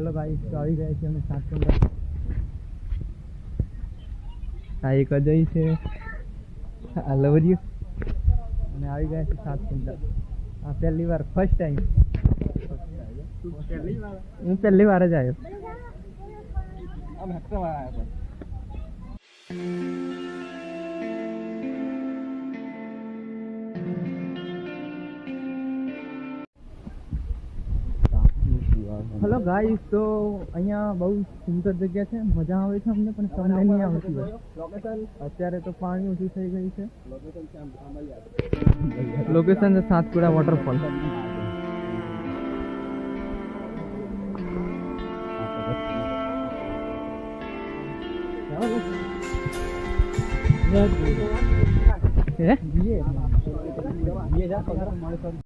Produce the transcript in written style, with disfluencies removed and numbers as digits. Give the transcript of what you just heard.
Hello guys, तो આવી ગયા છે અમે સાતકુંડા। આ એક અજય છે, આ લવર્યુ અને આવી ગયા છે સાતકુંડા। આ પહેલી વાર ફર્સ્ટ ટાઈમ હું પહેલી વાર જ આવ્યો। हेलो गाइस, तो અહીંયા બહુ સુંદર જગ્યા છે, મજા આવે છે અમને, પણ તમને નહીં આવતી હોય। અત્યારે તો પાણી ઓછું થઈ ગયું છે। લોકેશન છે સાતપુરા વોટરફોલ।